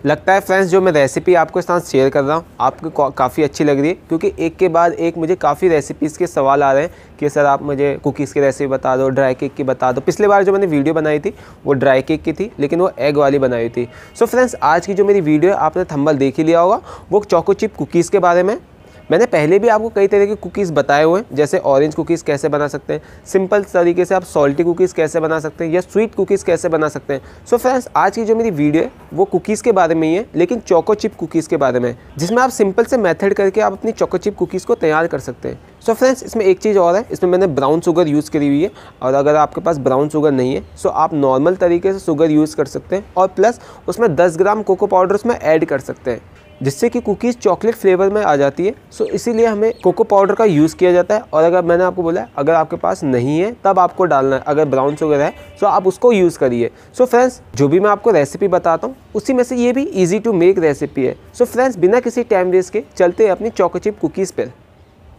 लगता है फ्रेंड्स जो मैं रेसिपी आपके साथ शेयर कर रहा हूँ आपको काफ़ी अच्छी लग रही है, क्योंकि एक के बाद एक मुझे काफ़ी रेसिपीज़ के सवाल आ रहे हैं कि सर आप मुझे कुकीज़ की रेसिपी बता दो, ड्राई केक की बता दो। पिछले बार जो मैंने वीडियो बनाई थी वो ड्राई केक की थी, लेकिन वो एग वाली बनाई थी। सो फ्रेंड्स आज की जो मेरी वीडियो है आपने थंबनेल देख ही लिया होगा, वो चोको चिप कुकीज़ के बारे में। मैंने पहले भी आपको कई तरह के कुकीज़ बताए हुए हैं, जैसे ऑरेंज कुकीज़ कैसे बना सकते हैं, सिंपल तरीके से आप सॉल्टी कुकीज़ कैसे बना सकते हैं या स्वीट कुकीज़ कैसे बना सकते हैं। सो फ्रेंड्स आज की जो मेरी वीडियो है वो कुकीज़ के बारे में ही है, लेकिन चोको चिप कुकीज़ के बारे में, जिसमें आप सिंपल से मेथड करके आप अपनी चोको चिप कुकीज़ को तैयार कर सकते हैं। सो फ्रेंड्स इसमें एक चीज़ और है, इसमें मैंने ब्राउन शुगर यूज़ करी हुई है, और अगर आपके पास ब्राउन शुगर नहीं है सो आप नॉर्मल तरीके से शुगर यूज़ कर सकते हैं, और प्लस उसमें 10 ग्राम कोको पाउडर उसमें ऐड कर सकते हैं, जिससे कि कुकीज़ चॉकलेट फ्लेवर में आ जाती है। सो इसीलिए हमें कोको पाउडर का यूज़ किया जाता है। और अगर मैंने आपको बोला अगर आपके पास नहीं है तब आपको डालना है, अगर ब्राउन शुगर है तो आप उसको यूज़ करिए। सो फ्रेंड्स जो भी मैं आपको रेसिपी बताता हूँ उसी में से ये भी ईजी टू मेक रेसिपी है। सो फ्रेंड्स बिना किसी टाइम वेस्ट के चलते हैं अपनी चोको चिप कुकीज़ पर।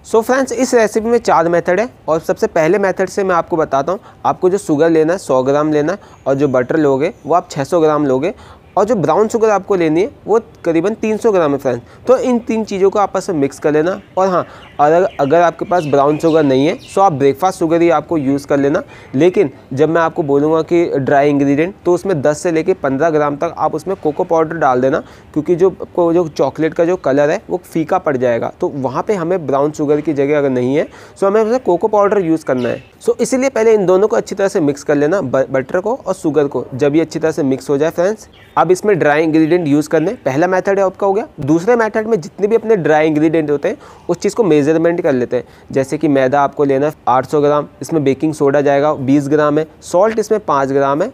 सो फ्रेंड्स इस रेसिपी में 4 मेथड है, और सबसे पहले मेथड से मैं आपको बताता हूँ। आपको जो शुगर लेना है 100 ग्राम लेना है, और जो बटर लोगे वो आप 600 ग्राम लोगे, और जो ब्राउन शुगर आपको लेनी है वो करीबन 300 ग्राम है फ्रेंड्स। तो इन 3 चीज़ों को आपस में मिक्स कर लेना। और हाँ, अगर आपके पास ब्राउन शुगर नहीं है तो आप ब्रेकफास्ट शुगर ही आपको यूज़ कर लेना, लेकिन जब मैं आपको बोलूँगा कि ड्राई इंग्रेडिएंट तो उसमें 10 से लेकर 15 ग्राम तक आप उसमें कोको पाउडर डाल देना, क्योंकि जो चॉकलेट का जो कलर है वो फीका पड़ जाएगा। तो वहाँ पर हमें ब्राउन शुगर की जगह अगर नहीं है तो हमें उसमें कोको पाउडर यूज़ करना है। सो इसीलिए पहले इन दोनों को अच्छी तरह से मिक्स कर लेना, बटर को और शुगर को। जब ये अच्छी तरह से मिक्स हो जाए फ्रेंड्स, अब इसमें ड्राई इंग्रेडिएंट यूज़ करने। पहला मेथड है आपका हो गया। दूसरे मेथड में जितने भी अपने ड्राई इंग्रेडिएंट होते हैं उस चीज़ को मेजरमेंट कर लेते हैं। जैसे कि मैदा आपको लेना है 800 ग्राम, इसमें बेकिंग सोडा जाएगा 20 ग्राम है, सॉल्ट इसमें 5 ग्राम है,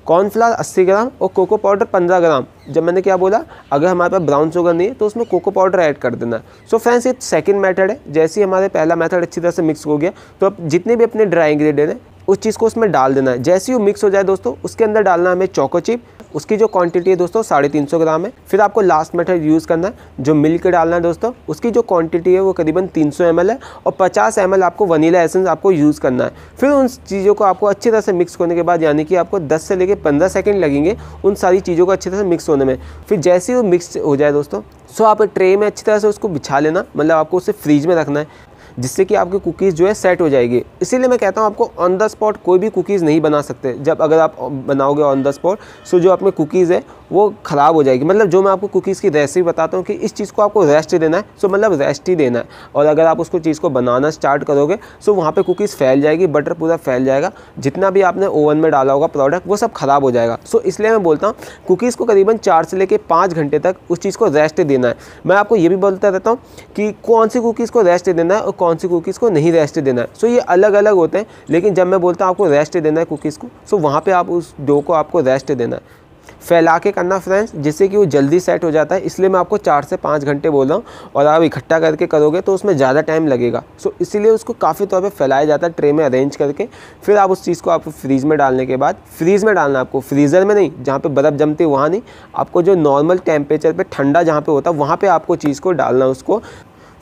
कॉर्नफ्लावर 80 ग्राम और कोको पाउडर 15 ग्राम। जब मैंने क्या बोला, अगर हमारे पास ब्राउन शुगर नहीं है तो उसमें कोको पाउडर ऐड कर देना है। सो फ्रेंड्स ये सेकंड मेथड है। जैसे ही हमारे पहला मेथड अच्छी तरह से मिक्स हो गया तो अब जितने भी अपने ड्राई इंग्रेडिएंट हैं उस चीज़ को उसमें डाल देना है। जैसे ही वो मिक्स हो जाए दोस्तों उसके अंदर डालना है हमें चोको चिप। उसकी जो क्वांटिटी है दोस्तों 350 ग्राम है। फिर आपको लास्ट मेथड यूज़ करना है, जो मिल्क डालना है दोस्तों, उसकी जो क्वांटिटी है वो करीबन 300 ml है, और 50 ml आपको वनीला एसेंस आपको यूज़ करना है। फिर उन चीज़ों को आपको अच्छी तरह से मिक्स होने के बाद, यानी कि आपको 10 से लेकर 15 सेकंड लगेंगे उन सारी चीज़ों को अच्छी तरह से मिक्स होने में। फिर जैसे ही वो मिक्स हो जाए दोस्तों सो आप ट्रे में अच्छी तरह से उसको बिछा लेना, मतलब आपको उसे फ्रीज में रखना है, जिससे कि आपकी कुकीज़ जो है सेट हो जाएगी। इसीलिए मैं कहता हूँ आपको ऑन द स्पॉट कोई भी कुकीज़ नहीं बना सकते। जब अगर आप बनाओगे ऑन द स्पॉट सो जो अपने कुकीज़ है वो ख़राब हो जाएगी। मतलब जो मैं आपको कुकीज़ की रेसिपी बताता हूँ कि इस चीज़ को आपको रेस्ट देना है, सो मतलब रेस्ट ही देना है। और अगर आप उसको चीज़ को बनाना स्टार्ट करोगे सो वहाँ पे कुकीज़ फैल जाएगी, बटर पूरा फैल जाएगा, जितना भी आपने ओवन में डाला होगा प्रोडक्ट वो सब ख़राब हो जाएगा। सो इसलिए मैं बोलता हूँ कुकीज़ को करीबन 4 से लेकर 5 घंटे तक उस चीज़ को रेस्ट देना है। मैं आपको ये भी बोलता रहता हूँ कि कौन सी कुकीज़ को रेस्ट देना है और कौन सी कुकीज़ को नहीं रेस्ट देना है। सो ये अलग अलग होते हैं, लेकिन जब मैं बोलता हूँ आपको रेस्ट देना है कुकीज़ को, सो वहाँ पे आप उस डो को आपको रेस्ट देना है। फैला के करना फ्रेंड्स, जिससे कि वो जल्दी सेट हो जाता है। इसलिए मैं आपको 4 से 5 घंटे बोल रहा हूँ, और आप इकट्ठा करके करोगे तो उसमें ज़्यादा टाइम लगेगा। सो इसीलिए उसको काफ़ी तौर पे फैलाया जाता है ट्रे में अरेंज करके। फिर आप उस चीज़ को आपको फ्रीज़ में डालने के बाद, फ्रीज़ में डालना आपको, फ्रीज़र में नहीं, जहाँ पे बर्फ़ जमती है वहाँ नहीं, आपको जो नॉर्मल टेम्परेचर पे ठंडा जहाँ पे होता है वहाँ पे आपको चीज़ को डालना उसको।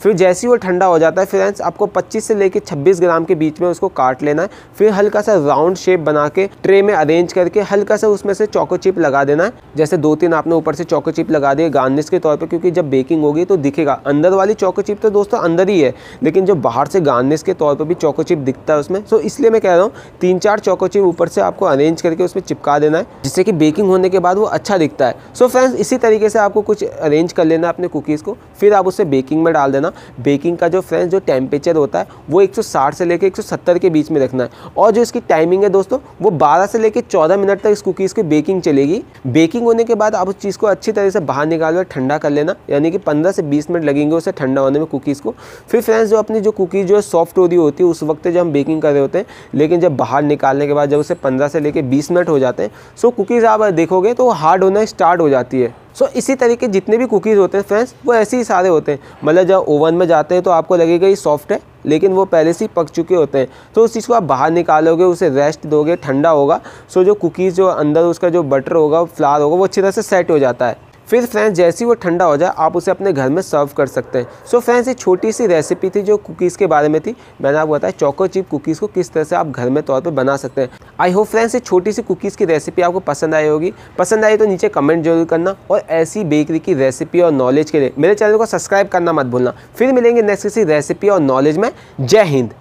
फिर जैसे ही वो ठंडा हो जाता है फ्रेंड्स आपको 25 से लेकर 26 ग्राम के बीच में उसको काट लेना है। फिर हल्का सा राउंड शेप बना के ट्रे में अरेंज करके हल्का सा उसमें से चोको चिप लगा देना है। जैसे 2-3 आपने ऊपर से चोको चिप लगा दिए गार्निश के तौर पे, क्योंकि जब बेकिंग होगी तो दिखेगा। अंदर वाली चोको चिप तो दोस्तों अंदर ही है, लेकिन जो बाहर से गार्निश के तौर पर भी चोको चिप दिखता है उसमें। सो इसलिए मैं कह रहा हूँ 3-4 चोको चिप ऊपर से आपको अरेंज करके उसमें चिपका देना है, जिससे कि बेकिंग होने के बाद वो अच्छा दिखता है। सो फ्रेंड्स इसी तरीके से आपको कुछ अरेंज कर लेना है अपने कुकीज़ को। फिर आप उसे बेकिंग में डाल देना। बेकिंग का जो फ्रेंड्स जो टेम्परेचर होता है वो 160 से लेकर 170 के बीच में रखना है, और जो इसकी टाइमिंग है दोस्तों वो 12 से लेकर 14 मिनट तक इस कुकीज़ की बेकिंग चलेगी। बेकिंग होने के बाद आप उस चीज़ को अच्छी तरह से बाहर निकाल कर ठंडा कर लेना, यानी कि 15 से 20 मिनट लगेंगे उसे ठंडा होने में कुकीज़ को। फिर फ्रेंड्स जो अपनी जो कुकीज़ जो है सॉफ्ट हो रही होती है उस वक्त जब हम बेकिंग कर रहे होते हैं, लेकिन जब बाहर निकालने के बाद जब उसे 15 से लेकर 20 मिनट हो जाते हैं सो कुकीज़ आप देखोगे तो हार्ड होना स्टार्ट हो जाती है। सो इसी तरीके जितने भी कुकीज़ होते हैं फ्रेंड्स वो ऐसे ही सारे होते हैं। मतलब जब ओवन में जाते हैं तो आपको लगेगा ये सॉफ्ट है, लेकिन वो पहले से ही पक चुके होते हैं। तो उस चीज़ को आप बाहर निकालोगे, उसे रेस्ट दोगे, ठंडा होगा, सो जो कुकीज़ जो अंदर उसका जो बटर होगा, फ्लावर होगा, वो अच्छी तरह से सेट हो जाता है। फिर फ्रेंड्स जैसे ही वो ठंडा हो जाए आप उसे अपने घर में सर्व कर सकते हैं। सो फ्रेंड्स ये छोटी सी रेसिपी थी जो कुकीज़ के बारे में थी। मैंने आपको बताया चोको चिप कुकीज़ को किस तरह से आप घर में तौर पे बना सकते हैं। आई होप फ्रेंड्स ये छोटी सी कुकीज़ की रेसिपी आपको पसंद आई होगी। पसंद आई तो नीचे कमेंट जरूर करना और ऐसी बेकरी की रेसिपी और नॉलेज के लिए मेरे चैनल को सब्सक्राइब करना मत भूलना। फिर मिलेंगे नेक्स्ट किसी रेसिपी और नॉलेज में। जय हिंद।